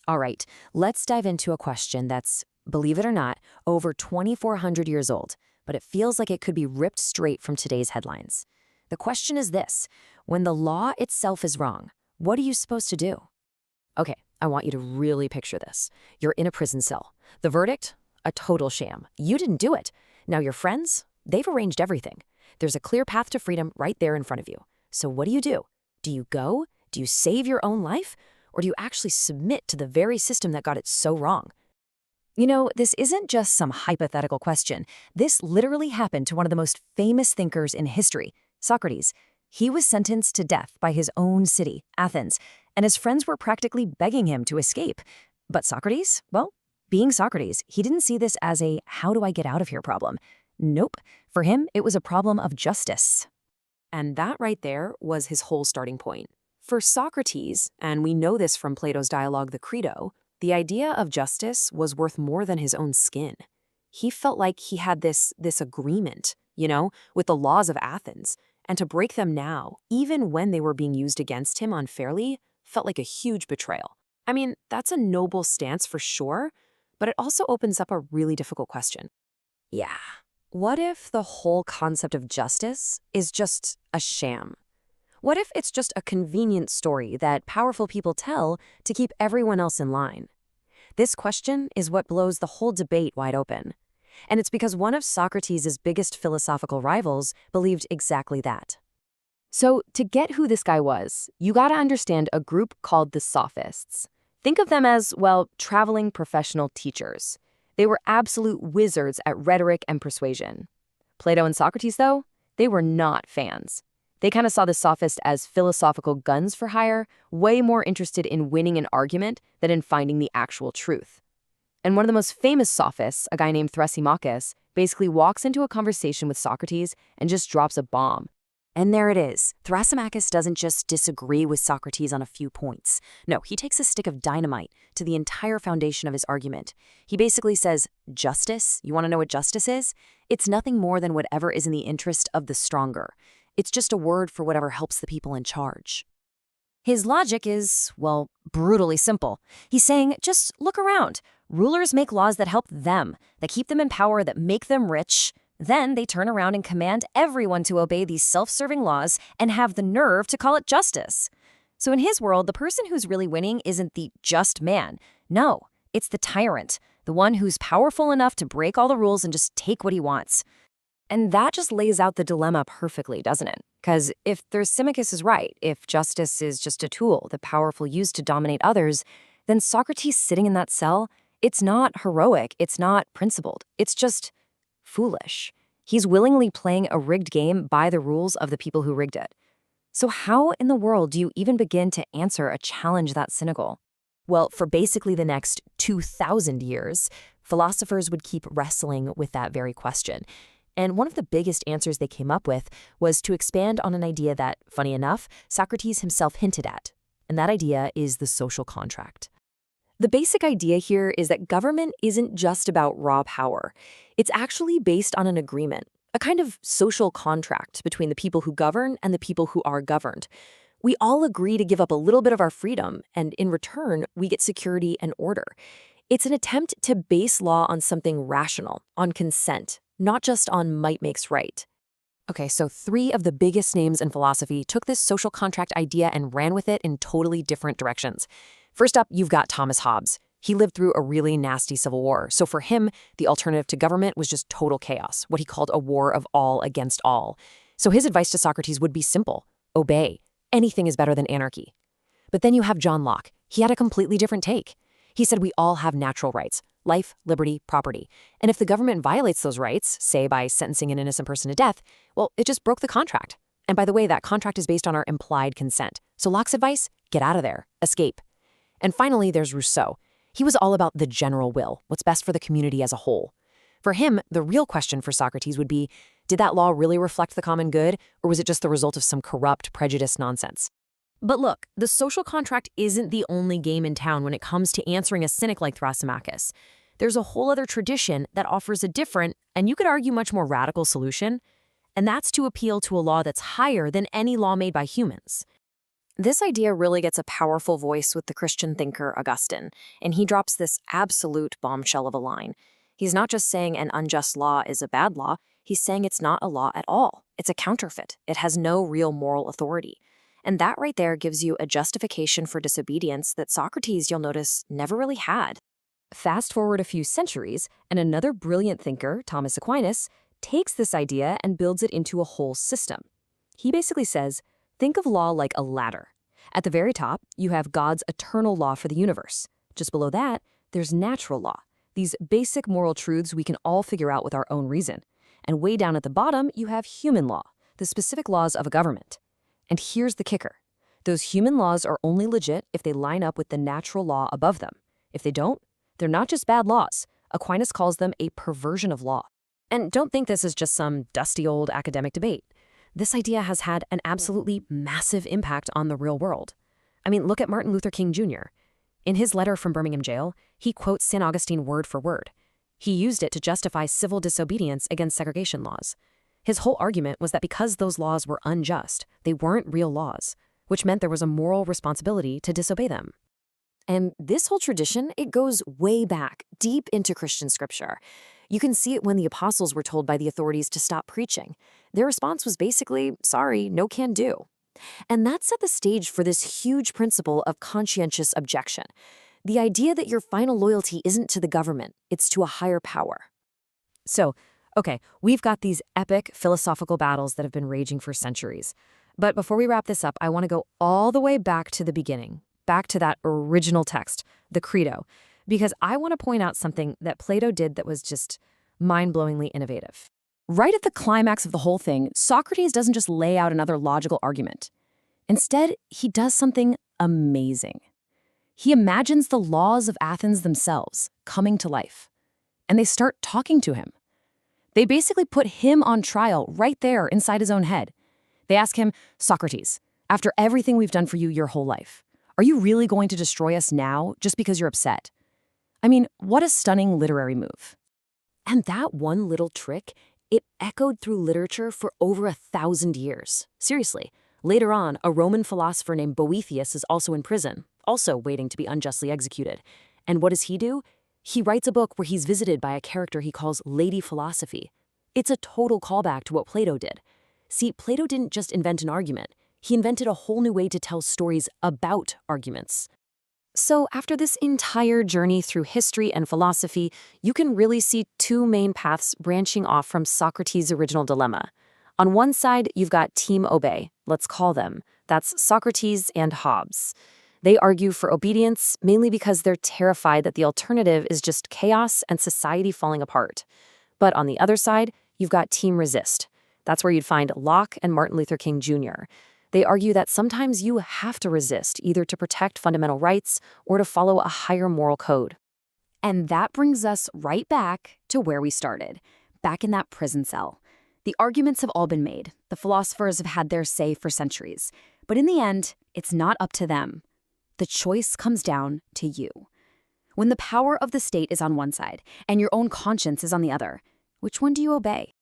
All right, let's dive into a question that's, believe it or not, over 2,400 years old, but it feels like it could be ripped straight from today's headlines. The question is this: when the law itself is wrong, what are you supposed to do? Okay, I want you to really picture this. You're in a prison cell. The verdict? A total sham. You didn't do it. Now your friends? They've arranged everything. There's a clear path to freedom right there in front of you. So what do? Do you go? Do you save your own life? Or do you actually submit to the very system that got it so wrong? You know, this isn't just some hypothetical question. This literally happened to one of the most famous thinkers in history, Socrates. He was sentenced to death by his own city, Athens, and his friends were practically begging him to escape. But Socrates, well, being Socrates, he didn't see this as a how do I get out of here problem. Nope. For him, it was a problem of justice. And that right there was his whole starting point. For Socrates, and we know this from Plato's dialogue the Crito, the idea of justice was worth more than his own skin. He felt like he had this agreement, with the laws of Athens, and to break them now, even when they were being used against him unfairly, felt like a huge betrayal. I mean, that's a noble stance for sure, but it also opens up a really difficult question. Yeah, what if the whole concept of justice is just a sham? What if it's just a convenient story that powerful people tell to keep everyone else in line? This question is what blows the whole debate wide open. And it's because one of Socrates' biggest philosophical rivals believed exactly that. So, to get who this guy was, you gotta understand a group called the sophists. Think of them as, well, traveling professional teachers. They were absolute wizards at rhetoric and persuasion. Plato and Socrates, though, they were not fans. They kind of saw the sophists as philosophical guns for hire, way more interested in winning an argument than in finding the actual truth. And one of the most famous sophists, a guy named Thrasymachus, basically walks into a conversation with Socrates and just drops a bomb. And there it is. Thrasymachus doesn't just disagree with Socrates on a few points. No, he takes a stick of dynamite to the entire foundation of his argument. He basically says, justice, you want to know what justice is? It's nothing more than whatever is in the interest of the stronger. It's just a word for whatever helps the people in charge. His logic is, well, brutally simple. He's saying, just look around. Rulers make laws that help them, that keep them in power, that make them rich. Then they turn around and command everyone to obey these self-serving laws and have the nerve to call it justice. So in his world, the person who's really winning isn't the just man. No, it's the tyrant, the one who's powerful enough to break all the rules and just take what he wants. And that just lays out the dilemma perfectly, doesn't it? Because if Thrasymachus is right, if justice is just a tool the powerful use to dominate others, then Socrates sitting in that cell, it's not heroic, it's not principled, it's just foolish. He's willingly playing a rigged game by the rules of the people who rigged it. So how in the world do you even begin to answer a challenge that cynical? Well, for basically the next 2,000 years, philosophers would keep wrestling with that very question. And one of the biggest answers they came up with was to expand on an idea that, funny enough, Socrates himself hinted at. And that idea is the social contract. The basic idea here is that government isn't just about raw power. It's actually based on an agreement, a kind of social contract between the people who govern and the people who are governed. We all agree to give up a little bit of our freedom, and in return, we get security and order. It's an attempt to base law on something rational, on consent, not just on might makes right. Okay, so 3 of the biggest names in philosophy took this social contract idea and ran with it in totally different directions. First up, you've got Thomas Hobbes. He lived through a really nasty civil war, so for him, the alternative to government was just total chaos, what he called a war of all against all. So his advice to Socrates would be simple: obey. Anything is better than anarchy. But then you have John Locke. He had a completely different take. He said we all have natural rights: life, liberty, property. And if the government violates those rights, say by sentencing an innocent person to death, well, it just broke the contract. And by the way, that contract is based on our implied consent. So Locke's advice: get out of there, escape. And finally, there's Rousseau. He was all about the general will, what's best for the community as a whole. For him, the real question for Socrates would be, did that law really reflect the common good, or was it just the result of some corrupt, prejudiced nonsense? But look, the social contract isn't the only game in town when it comes to answering a cynic like Thrasymachus. There's a whole other tradition that offers a different, and you could argue much more radical solution, and that's to appeal to a law that's higher than any law made by humans. This idea really gets a powerful voice with the Christian thinker Augustine, and he drops this absolute bombshell of a line. He's not just saying an unjust law is a bad law, he's saying it's not a law at all. It's a counterfeit. It has no real moral authority. And that right there gives you a justification for disobedience that Socrates, you'll notice, never really had. Fast forward a few centuries, and another brilliant thinker, Thomas Aquinas, takes this idea and builds it into a whole system. He basically says, think of law like a ladder. At the very top, you have God's eternal law for the universe. Just below that, there's natural law, these basic moral truths we can all figure out with our own reason. And way down at the bottom, you have human law, the specific laws of a government. And here's the kicker. Those human laws are only legit if they line up with the natural law above them. If they don't, they're not just bad laws. Aquinas calls them a perversion of law. And don't think this is just some dusty old academic debate. This idea has had an absolutely massive impact on the real world. I mean, look at Martin Luther King Jr. In his letter from Birmingham jail, he quotes St. Augustine word for word. He used it to justify civil disobedience against segregation laws. His whole argument was that because those laws were unjust, they weren't real laws, which meant there was a moral responsibility to disobey them. And this whole tradition, it goes way back, deep into Christian scripture. You can see it when the apostles were told by the authorities to stop preaching. Their response was basically, sorry, no can do. And that set the stage for this huge principle of conscientious objection. The idea that your final loyalty isn't to the government, it's to a higher power. So, okay, we've got these epic philosophical battles that have been raging for centuries. But before we wrap this up, I want to go all the way back to the beginning. Back to that original text, the Crito, because I want to point out something that Plato did that was just mind-blowingly innovative. Right at the climax of the whole thing, Socrates doesn't just lay out another logical argument. Instead, he does something amazing. He imagines the laws of Athens themselves coming to life, and they start talking to him. They basically put him on trial right there inside his own head. They ask him, Socrates, after everything we've done for you your whole life, are you really going to destroy us now just because you're upset? I mean, what a stunning literary move. And that one little trick, it echoed through literature for over 1,000 years. Seriously, later on, a Roman philosopher named Boethius is also in prison, also waiting to be unjustly executed. And what does he do? He writes a book where he's visited by a character he calls Lady Philosophy. It's a total callback to what Plato did. See, Plato didn't just invent an argument. He invented a whole new way to tell stories about arguments. So after this entire journey through history and philosophy, you can really see two main paths branching off from Socrates' original dilemma. On one side, you've got Team Obey, let's call them. That's Socrates and Hobbes. They argue for obedience mainly because they're terrified that the alternative is just chaos and society falling apart. But on the other side, you've got Team Resist. That's where you'd find Locke and Martin Luther King Jr. They argue that sometimes you have to resist, either to protect fundamental rights or to follow a higher moral code. And that brings us right back to where we started, back in that prison cell. The arguments have all been made. The philosophers have had their say for centuries. But in the end, it's not up to them. The choice comes down to you. When the power of the state is on one side and your own conscience is on the other, which one do you obey?